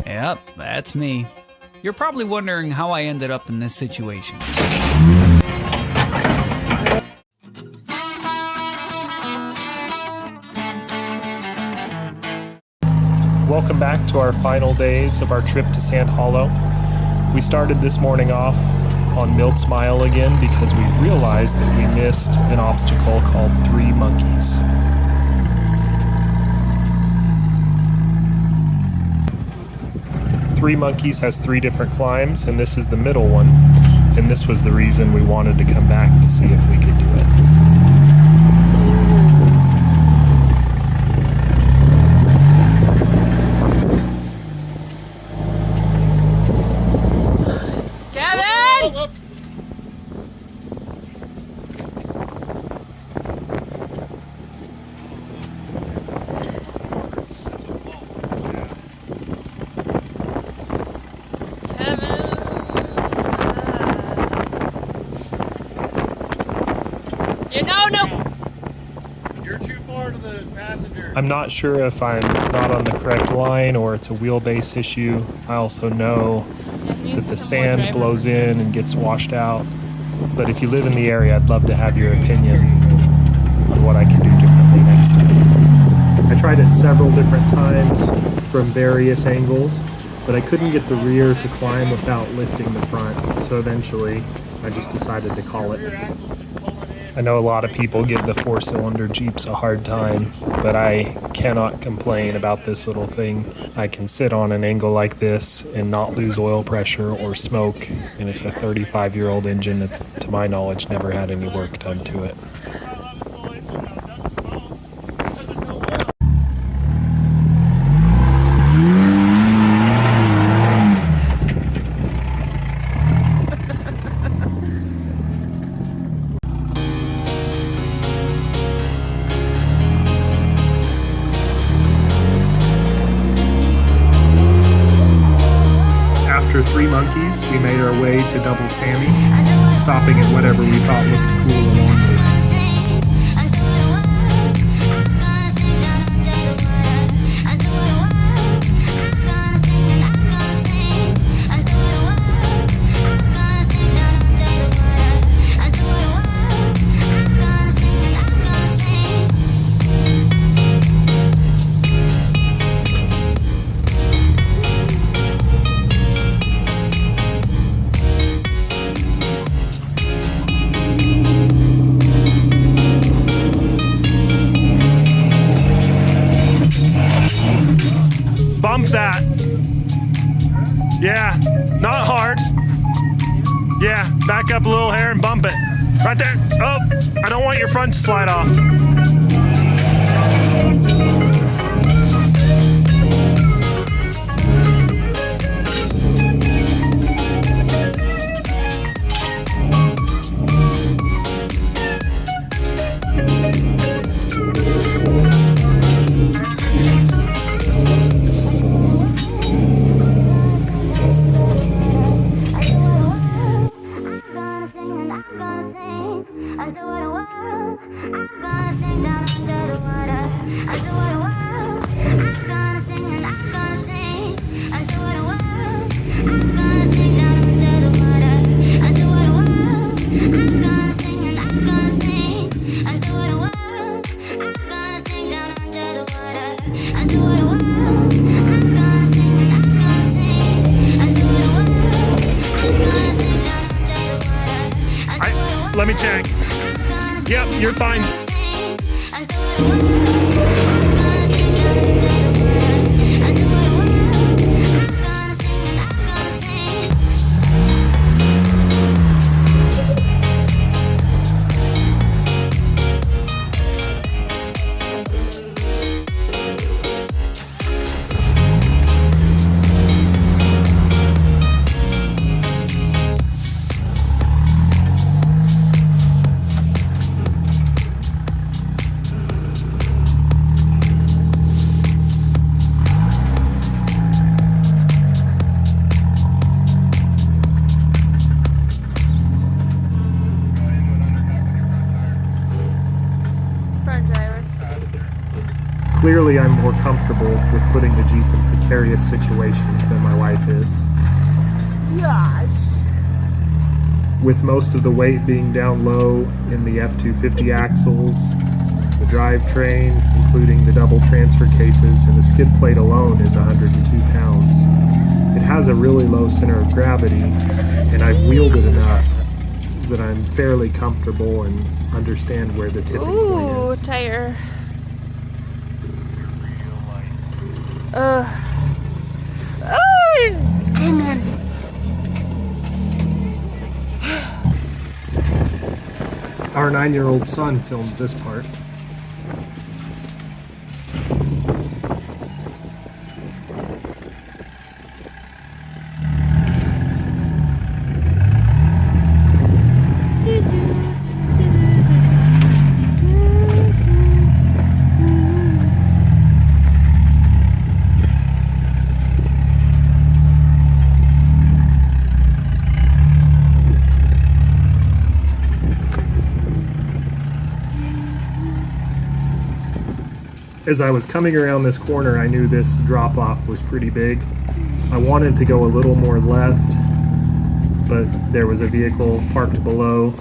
Yep, that's me. You're probably wondering how I ended up in this situation. Welcome back to our final days of our trip to Sand Hollow. We started this morning off on Milt's Mile again because we realized that we missed an obstacle called Three Monkeys. Three Monkeys has 3 different climbs, and this is the middle one. And this was the reason we wanted to come back to see if we could do it. You're too far to the passenger. I'm not sure if I'm not on the correct line or it's a wheelbase issue. I also know that the sand blows in and gets washed out. But if you live in the area, I'd love to have your opinion on what I can do differently next time. I tried it several different times from various angles, but I couldn't get the rear to climb without lifting the front. So eventually, I just decided to call it. I know a lot of people give the 4-cylinder Jeeps a hard time, but I cannot complain about this little thing. I can sit on an angle like this and not lose oil pressure or smoke, and it's a 35-year-old engine that's, to my knowledge, never had any work done to it. After Three Monkeys, we made our way to Double Sammy, stopping at whatever we thought looked cool along the way. Bump that. Yeah, not hard. Yeah, back up a little hair and bump it. Right there. Oh, I don't want your front to slide off. Let me check. Yep, you're fine. Clearly, I'm more comfortable with putting the Jeep in precarious situations than my wife is. Yes. With most of the weight being down low in the F-250 axles, the drivetrain, including the double transfer cases, and the skid plate alone is 102 pounds. It has a really low center of gravity, and I've wheeled it enough that I'm fairly comfortable and understand where the tipping point is. Ooh, tire. Come on. Our 9-year-old son filmed this part. As I was coming around this corner, I knew this drop-off was pretty big. I wanted to go a little more left, but there was a vehicle parked below,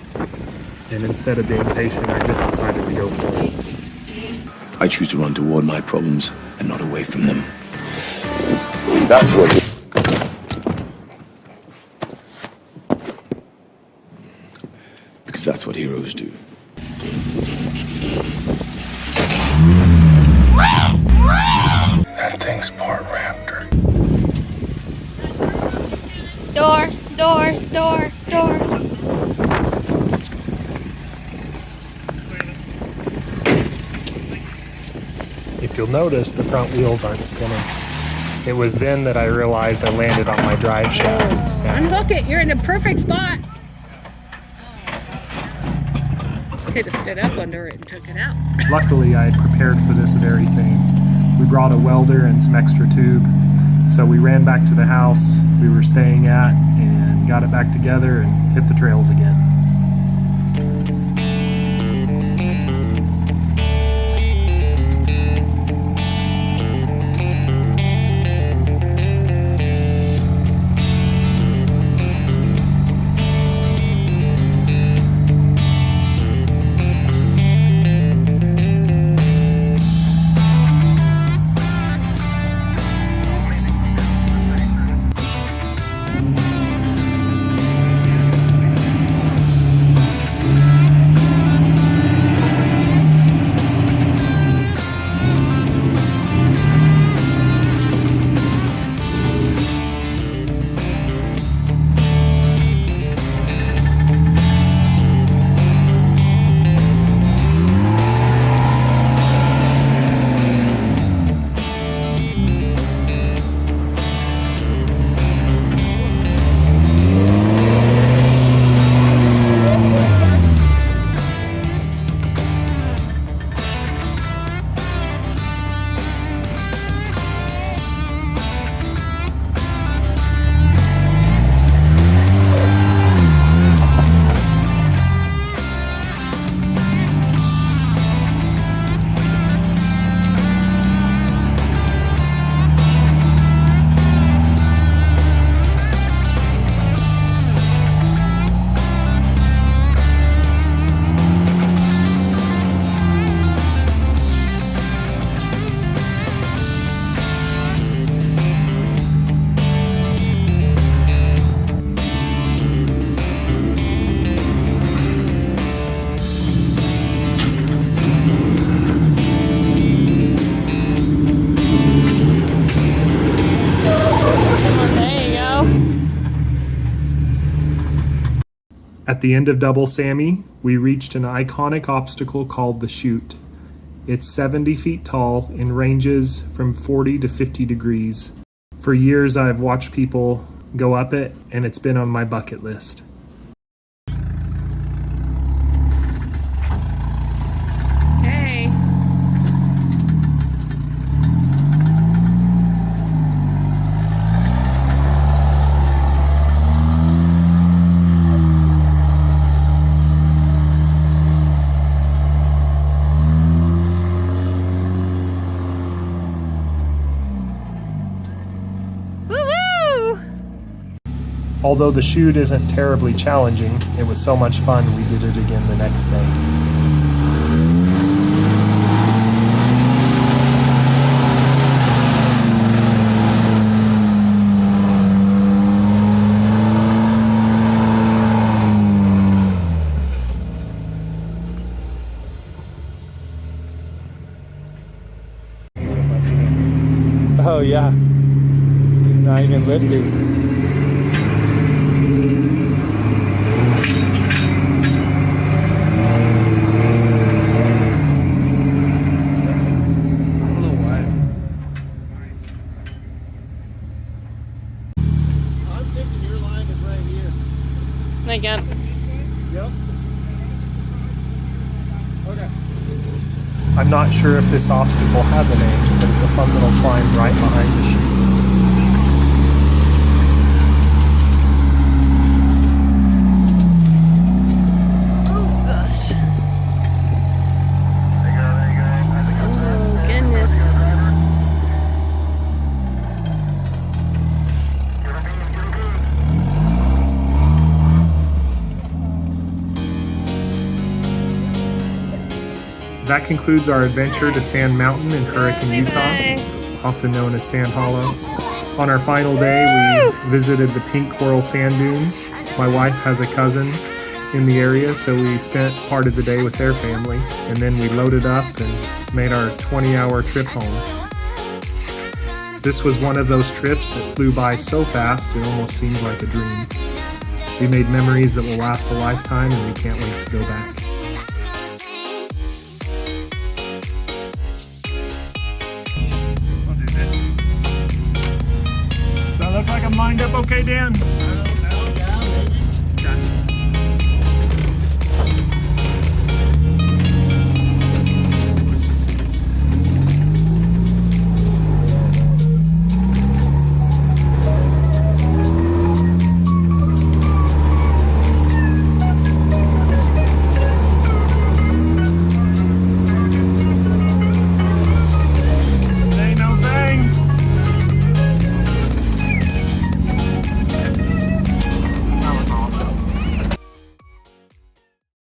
and instead of being patient, I just decided to go for it. I choose to run toward my problems and not away from them. That's what... Because that's what heroes do. That thing's part raptor. Door, door, door, door. If you'll notice, the front wheels aren't spinning. It was then that I realized I landed on my drive shaft instead. Unhook it. You're in a perfect spot. Could have stood up under it and took it out. Luckily, I had prepared for this very thing. We brought a welder and some extra tube, so we ran back to the house we were staying at and got it back together and hit the trails again. At the end of Double Sammy, we reached an iconic obstacle called the Chute. It's 70 feet tall and ranges from 40 to 50 degrees. For years I've watched people go up it, and it's been on my bucket list. Hey. Although the chute isn't terribly challenging, it was so much fun we did it again the next day. Oh yeah, not even lifting. I'm thinking your line is right here. Again. Yep. Okay. I'm not sure if this obstacle has a name, but it's a fun little climb right behind the chute. Oh gosh. Oh goodness. That concludes our adventure to Sand Mountain in Hurricane, Utah, Bye. often known as Sand Hollow. On our final day, we visited the Pink Coral Sand Dunes. My wife has a cousin in the area, so we spent part of the day with their family, and then we loaded up and made our 20-hour trip home. This was one of those trips that flew by so fast it almost seemed like a dream. We made memories that will last a lifetime, and we can't wait to go back. I'll do this. Does that look like I'm lined up okay, Dan?